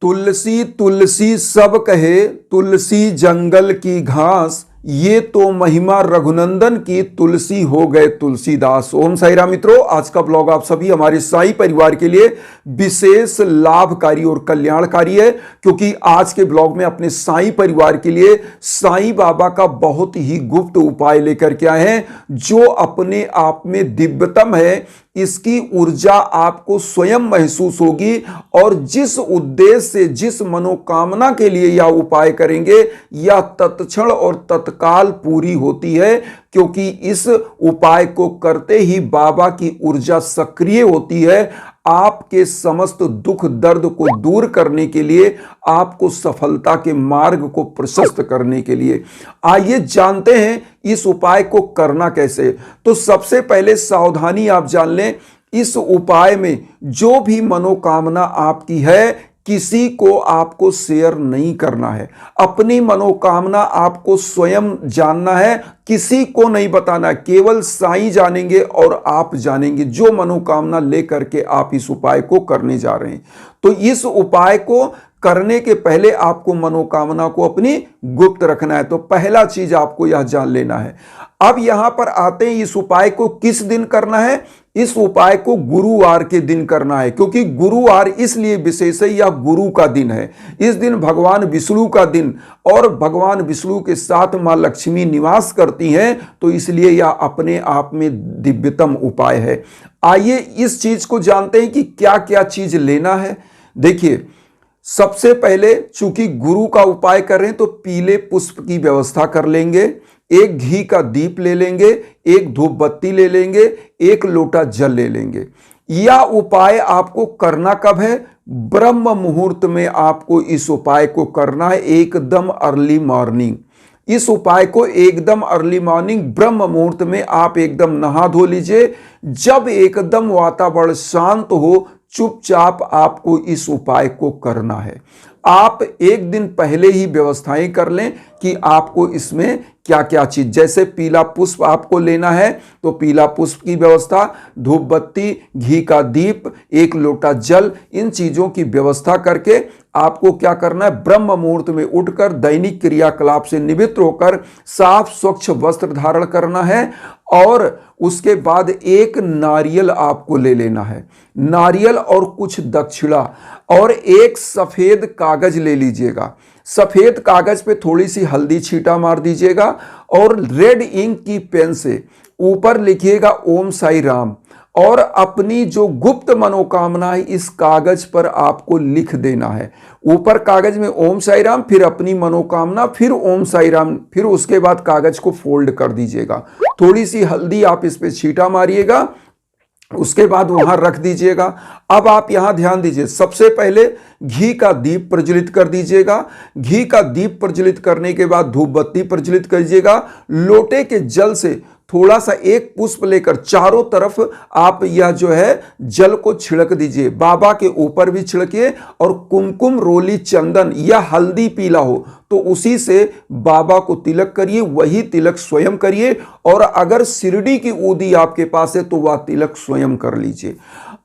तुलसी तुलसी सब कहे, तुलसी जंगल की घास, ये तो महिमा रघुनंदन की, तुलसी हो गए तुलसीदास। ओम साई राम मित्रों, आज का ब्लॉग आप सभी हमारे साई परिवार के लिए विशेष लाभकारी और कल्याणकारी है, क्योंकि आज के ब्लॉग में अपने साई परिवार के लिए साईं बाबा का बहुत ही गुप्त उपाय लेकर के आए हैं, जो अपने आप में दिव्यतम है। इसकी ऊर्जा आपको स्वयं महसूस होगी और जिस उद्देश्य से, जिस मनोकामना के लिए यह उपाय करेंगे, यह तत्क्षण और तत्काल पूरी होती है, क्योंकि इस उपाय को करते ही बाबा की ऊर्जा सक्रिय होती है, आपके समस्त दुख दर्द को दूर करने के लिए, आपको सफलता के मार्ग को प्रशस्त करने के लिए। आइए जानते हैं इस उपाय को करना कैसे। तो सबसे पहले सावधानी आप जान लें, इस उपाय में जो भी मनोकामना आपकी है, किसी को आपको शेयर नहीं करना है। अपनी मनोकामना आपको स्वयं जानना है, किसी को नहीं बताना है, केवल साईं जानेंगे और आप जानेंगे जो मनोकामना लेकर के आप इस उपाय को करने जा रहे हैं। तो इस उपाय को करने के पहले आपको मनोकामना को अपनी गुप्त रखना है। तो पहला चीज आपको यह जान लेना है। अब यहां पर आते हैं, इस उपाय को किस दिन करना है। इस उपाय को गुरुवार के दिन करना है, क्योंकि गुरुवार इसलिए विशेष है, यह गुरु का दिन है। इस दिन भगवान विष्णु का दिन, और भगवान विष्णु के साथ मां लक्ष्मी निवास करती हैं, तो इसलिए यह अपने आप में दिव्यतम उपाय है। आइए इस चीज को जानते हैं कि क्या क्या चीज लेना है। देखिए, सबसे पहले चूंकि गुरु का उपाय कर रहे हैं, तो पीले पुष्प की व्यवस्था कर लेंगे, एक घी का दीप ले लेंगे, एक धूप बत्ती ले लेंगे, एक लोटा जल ले लेंगे। यह उपाय आपको करना कब है? ब्रह्म मुहूर्त में आपको इस उपाय को करना है, एकदम अर्ली मॉर्निंग। इस उपाय को एकदम अर्ली मॉर्निंग ब्रह्म मुहूर्त में आप एकदम नहा धो लीजिए। जब एकदम वातावरण शांत हो, चुपचाप आपको इस उपाय को करना है। आप एक दिन पहले ही व्यवस्थाएं कर लें कि आपको इसमें क्या क्या चीज, जैसे पीला पुष्प आपको लेना है, तो पीला पुष्प की व्यवस्था, धूप बत्ती, घी का दीप, एक लोटा जल, इन चीजों की व्यवस्था करके आपको क्या करना है? ब्रह्म मुहूर्त में उठकर दैनिक क्रियाकलाप से निवृत्त होकर साफ स्वच्छ वस्त्र धारण करना है, और उसके बाद एक नारियल आपको ले लेना है। नारियल और कुछ दक्षिणा, और एक सफेद कागज ले लीजिएगा। सफेद कागज पे थोड़ी सी हल्दी छींटा मार दीजिएगा, और रेड इंक की पेन से ऊपर लिखिएगा ओम साई राम, और अपनी जो गुप्त मनोकामना है इस कागज पर आपको लिख देना है। ऊपर कागज में ओम साई राम, फिर अपनी मनोकामना, फिर ओम साई राम, फिर उसके बाद कागज को फोल्ड कर दीजिएगा। थोड़ी सी हल्दी आप इस पे छींटा मारिएगा, उसके बाद वहां रख दीजिएगा। अब आप यहां ध्यान दीजिए, सबसे पहले घी का दीप प्रज्वलित कर दीजिएगा। घी का दीप प्रज्वलित करने के बाद धूप बत्ती प्रज्वलित कीजिएगा। लोटे के जल से थोड़ा सा एक पुष्प लेकर चारों तरफ आप यह जो है जल को छिड़क दीजिए। बाबा के ऊपर भी छिड़किए, और कुमकुम, रोली, चंदन या हल्दी पीला हो तो उसी से बाबा को तिलक करिए, वही तिलक स्वयं करिए, और अगर शिरडी की ऊदी आपके पास है तो वह तिलक स्वयं कर लीजिए।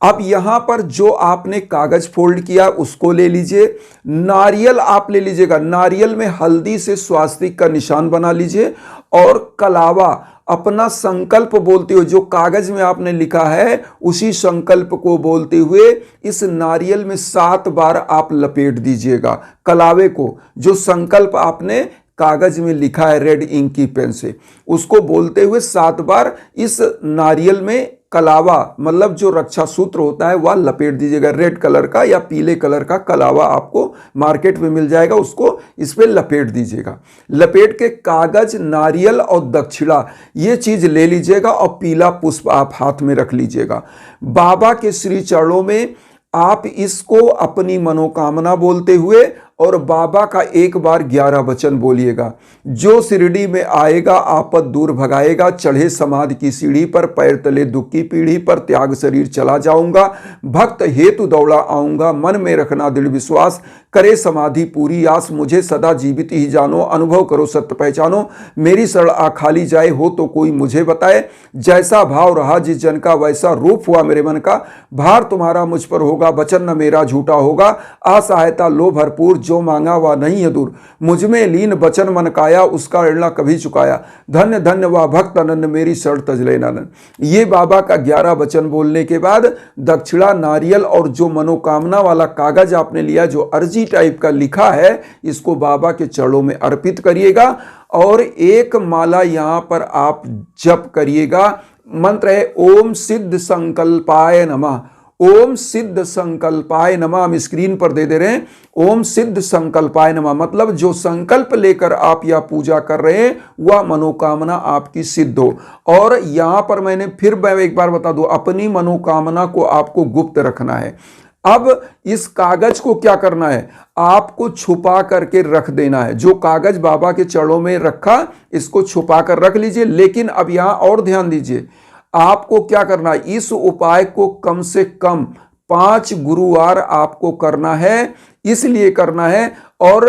अब यहां पर जो आपने कागज फोल्ड किया उसको ले लीजिए। नारियल आप ले लीजिएगा, नारियल में हल्दी से स्वास्तिक का निशान बना लीजिए, और कलावा अपना संकल्प बोलते हुए, जो कागज में आपने लिखा है उसी संकल्प को बोलते हुए इस नारियल में 7 बार आप लपेट दीजिएगा। कलावे को, जो संकल्प आपने कागज में लिखा है रेड इंक की पेन से, उसको बोलते हुए 7 बार इस नारियल में कलावा, मतलब जो रक्षा सूत्र होता है, वह लपेट दीजिएगा। रेड कलर का या पीले कलर का कलावा आपको मार्केट में मिल जाएगा, उसको इस पे लपेट दीजिएगा। लपेट के कागज, नारियल और दक्षिणा ये चीज ले लीजिएगा, और पीला पुष्प आप हाथ में रख लीजिएगा। बाबा के श्री चरणों में आप इसको अपनी मनोकामना बोलते हुए और बाबा का एक बार 11 वचन बोलिएगा। जो शिरडी में आएगा आपद दूर भगाएगा, चढ़े समाधि की सीढ़ी पर, पैर तले दुख की पीढ़ी पर, त्याग शरीर चला जाऊंगा, भक्त हेतु दौड़ा आऊंगा, मन में रखना दृढ़ विश्वास, करे समाधि पूरी आस, मुझे सदा जीवित ही जानो, अनुभव करो सत्य पहचानो, मेरी शरण आ खाली जाए हो तो कोई मुझे बताए, जैसा भाव रहा जिस जन का वैसा रूप हुआ मेरे मन का, भार तुम्हारा मुझ पर होगा, वचन न मेरा झूठा होगा, असहायता लो भरपूर, जो मांगा वह नहीं है दूर, मुझ में लीन वचन मन काया, उसका ऋण कभी चुकाया, धन्य धन्य वह भक्त अनन्य, मेरी शरण तजले नानन। ये बाबा का 11 वचन बोलने के बाद दक्षिणा, नारियल और जो मनोकामना वाला कागज आपने लिया, जो अर्जी टाइप का लिखा है, इसको बाबा के चरणों में अर्पित करिएगा और एक माला यहां पर आप जप करिएगा। मंत्र है ओम सिद्ध संकल्पाय नमः। ओम सिद्ध संकल्पाय नमः हम स्क्रीन पर दे रहे हैं। ओम सिद्ध संकल्पाय नमः मतलब जो संकल्प लेकर आप यह पूजा कर रहे हैं वह मनोकामना आपकी सिद्ध हो। और यहां पर मैंने फिर एक बार बता दूं, अपनी मनोकामना को आपको गुप्त रखना है। अब इस कागज को क्या करना है, आपको छुपा करके रख देना है। जो कागज बाबा के चरणों में रखा, इसको छुपा कर रख लीजिए। लेकिन अब यहां और ध्यान दीजिए, आपको क्या करना है, इस उपाय को कम से कम 5 गुरुवार आपको करना है। इसलिए करना है और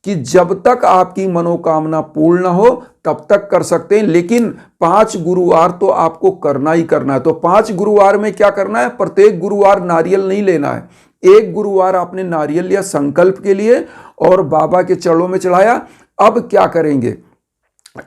कि जब तक आपकी मनोकामना पूर्ण हो तब तक कर सकते हैं, लेकिन 5 गुरुवार तो आपको करना ही करना है। तो 5 गुरुवार में क्या करना है, प्रत्येक गुरुवार नारियल नहीं लेना है। एक गुरुवार आपने नारियल लिया संकल्प के लिए और बाबा के चरणों में चढ़ाया। अब क्या करेंगे,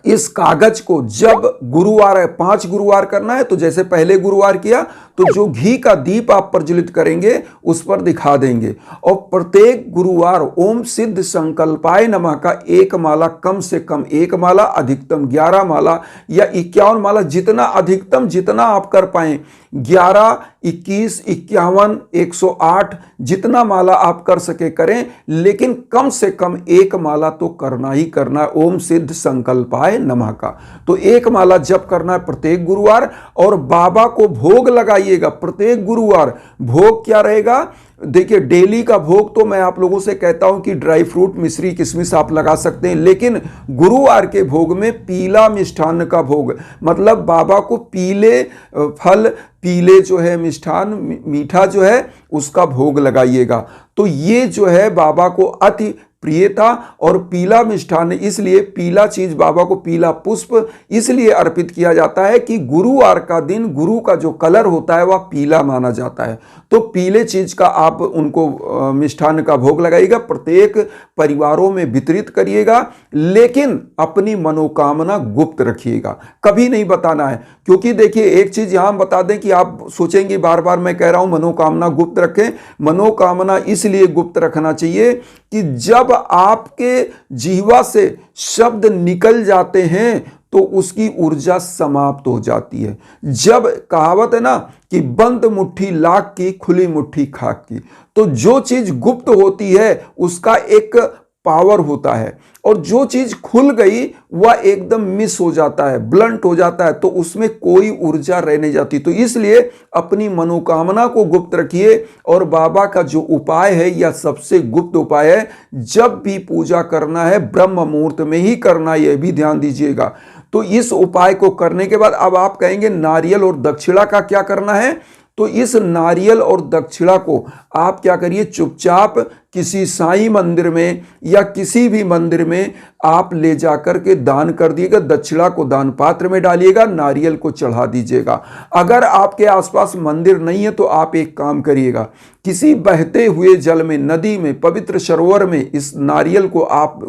इस कागज को जब गुरुवार है, 5 गुरुवार करना है, तो जैसे पहले गुरुवार किया तो जो घी का दीप आप प्रज्वलित करेंगे उस पर दिखा देंगे। और प्रत्येक गुरुवार ओम सिद्ध संकल्पाय नमः का एक माला, कम से कम एक माला, अधिकतम 11 माला या 51 माला, जितना अधिकतम जितना आप कर पाए, 11, 21, 51, 108 जितना माला आप कर सके करें, लेकिन कम से कम एक माला तो करना ही करना है ओम सिद्ध संकल्पाय नमः का। तो एक माला जप करना है प्रत्येक गुरुवार और बाबा को भोग लगाइएगा प्रत्येक गुरुवार। भोग क्या रहेगा, देखिए डेली का भोग तो मैं आप लोगों से कहता हूं कि ड्राई फ्रूट, मिश्री, किशमिश आप लगा सकते हैं, लेकिन गुरुवार के भोग में पीला मिष्ठान्न का भोग, मतलब बाबा को पीले फल, पीले जो है मिष्ठान, मीठा जो है उसका भोग लगाइएगा। तो ये जो है बाबा को अति प्रिय था। और पीला मिष्ठान, इसलिए पीला चीज बाबा को, पीला पुष्प इसलिए अर्पित किया जाता है कि गुरुवार का दिन गुरु का जो कलर होता है वह पीला माना जाता है। तो पीले चीज का आप उनको मिष्ठान का भोग लगाइएगा, प्रत्येक परिवारों में वितरित करिएगा, लेकिन अपनी मनोकामना गुप्त रखिएगा, कभी नहीं बताना है। क्योंकि देखिए एक चीज यहां बता दें कि आप सोचेंगे बार बार मैं कह रहा हूं मनोकामना गुप्त रखें। मनोकामना इसलिए गुप्त रखना चाहिए कि जब आपके जीवा से शब्द निकल जाते हैं तो उसकी ऊर्जा समाप्त हो जाती है। जब कहावत है ना कि बंद मुट्ठी लाख की, खुली मुट्ठी खाक की, तो जो चीज गुप्त होती है उसका एक पावर होता है, और जो चीज खुल गई वह एकदम मिस हो जाता है, ब्लंट हो जाता है, तो उसमें कोई ऊर्जा रह नहीं जाती। तो इसलिए अपनी मनोकामना को गुप्त रखिए। और बाबा का जो उपाय है यह सबसे गुप्त उपाय है। जब भी पूजा करना है ब्रह्म मुहूर्त में ही करना, यह भी ध्यान दीजिएगा। तो इस उपाय को करने के बाद अब आप कहेंगे नारियल और दक्षिणा का क्या करना है। तो इस नारियल और दक्षिणा को आप क्या करिए, चुपचाप किसी साईं मंदिर में या किसी भी मंदिर में आप ले जाकर के दान कर दिएगा। दक्षिणा को दान पात्र में डालिएगा, नारियल को चढ़ा दीजिएगा। अगर आपके आसपास मंदिर नहीं है तो आप एक काम करिएगा, किसी बहते हुए जल में, नदी में, पवित्र सरोवर में इस नारियल को आप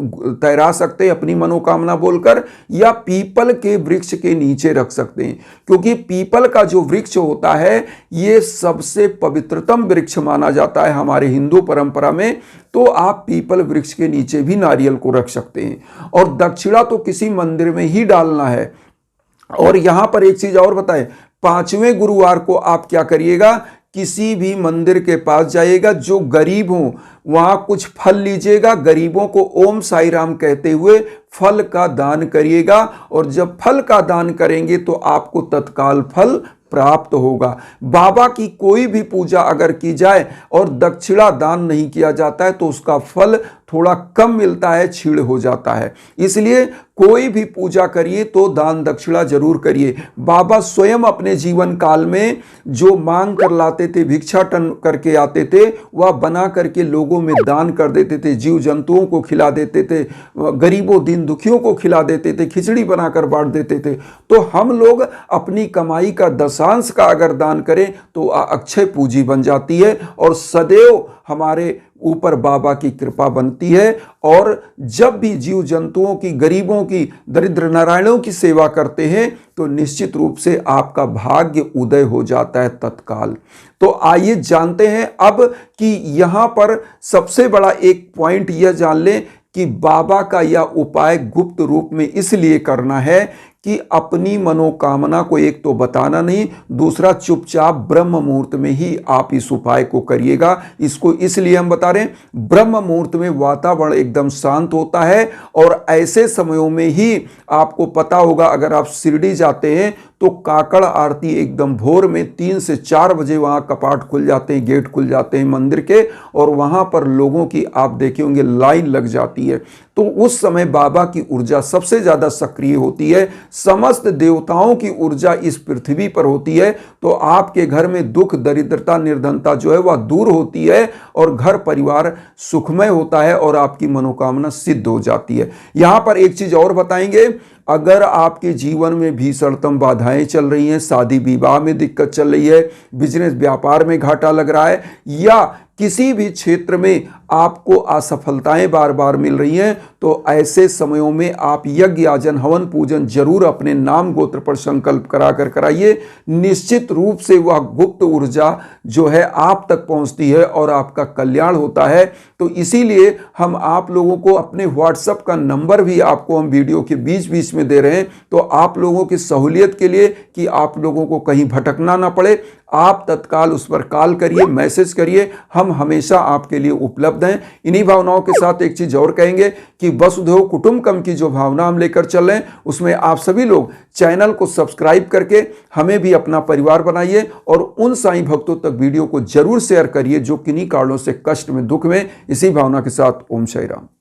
तैरा सकते हैं अपनी मनोकामना बोलकर, या पीपल के वृक्ष के नीचे रख सकते हैं। क्योंकि पीपल का जो वृक्ष होता है ये सबसे पवित्रतम वृक्ष माना जाता है हमारे हिंदू परंपरा में। तो आप पीपल वृक्ष के नीचे भी नारियल को रख सकते हैं। और दक्षिणा तो किसी मंदिर में ही डालना है। और यहां पर एक चीज और बताएं, 5वें गुरुवार को आप क्या करिएगा, किसी भी मंदिर के पास जाइएगा, जो गरीब हो वहां कुछ फल लीजिएगा, गरीबों को ओम साई राम कहते हुए फल का दान करिएगा। और जब फल का दान करेंगे तो आपको तत्काल फल प्राप्त होगा। बाबा की कोई भी पूजा अगर की जाए और दक्षिणा दान नहीं किया जाता है तो उसका फल थोड़ा कम मिलता है, छीड़ हो जाता है। इसलिए कोई भी पूजा करिए तो दान दक्षिणा जरूर करिए। बाबा स्वयं अपने जीवन काल में जो मांग कर लाते थे, भिक्षाटन करके आते थे, वह बना करके लोगों में दान कर देते थे, जीव जंतुओं को खिला देते थे, गरीबों दीन दुखियों को खिला देते थे, खिचड़ी बनाकर बांट देते थे। तो हम लोग अपनी कमाई का दशांश का अगर दान करें तो अक्षय पूंजी बन जाती है और सदैव हमारे ऊपर बाबा की कृपा बनती है। और जब भी जीव जंतुओं की, गरीबों की, दरिद्र नारायणों की सेवा करते हैं तो निश्चित रूप से आपका भाग्य उदय हो जाता है तत्काल। तो आइए जानते हैं अब कि यहां पर सबसे बड़ा एक पॉइंट यह जान लें कि बाबा का यह उपाय गुप्त रूप में इसलिए करना है कि अपनी मनोकामना को एक तो बताना नहीं, दूसरा चुपचाप ब्रह्म मुहूर्त में ही आप इस उपाय को करिएगा। इसको इसलिए हम बता रहे हैं, ब्रह्म मुहूर्त में वातावरण एकदम शांत होता है और ऐसे समयों में ही आपको पता होगा, अगर आप शिरडी जाते हैं तो काकड़ आरती एकदम भोर में 3 से 4 बजे वहां कपाट खुल जाते हैं, गेट खुल जाते हैं मंदिर के, और वहां पर लोगों की आप देखे होंगे लाइन लग जाती है। तो उस समय बाबा की ऊर्जा सबसे ज्यादा सक्रिय होती है, समस्त देवताओं की ऊर्जा इस पृथ्वी पर होती है। तो आपके घर में दुख, दरिद्रता, निर्धनता जो है वह दूर होती है और घर परिवार सुखमय होता है और आपकी मनोकामना सिद्ध हो जाती है। यहां पर एक चीज और बताएंगे, अगर आपके जीवन में भीषणतम बाधाएं चल रही हैं, शादी विवाह में दिक्कत चल रही है, बिजनेस व्यापार में घाटा लग रहा है, या किसी भी क्षेत्र में आपको असफलताएं बार बार मिल रही हैं, तो ऐसे समयों में आप यज्ञ याजन हवन पूजन जरूर अपने नाम गोत्र पर संकल्प कराकर कराइए। निश्चित रूप से वह गुप्त ऊर्जा जो है आप तक पहुंचती है और आपका कल्याण होता है। तो इसीलिए हम आप लोगों को अपने व्हाट्सएप का नंबर भी आपको हम वीडियो के बीच बीच में दे रहे हैं, तो आप लोगों की सहूलियत के लिए कि आप लोगों को कहीं भटकना ना पड़े, आप तत्काल उस पर कॉल करिए, मैसेज करिए, हम हमेशा आपके लिए उपलब्ध हैं। इन्हीं भावनाओं के साथ एक चीज और कहेंगे कि वसुधैव कुटुंबकम की जो भावना हम लेकर चल रहे हैं, उसमें आप सभी लोग चैनल को सब्सक्राइब करके हमें भी अपना परिवार बनाइए और उन साईं भक्तों तक वीडियो को जरूर शेयर करिए जो किन्हीं कारणों से कष्ट में, दुख में। इसी भावना के साथ ओम साई राम।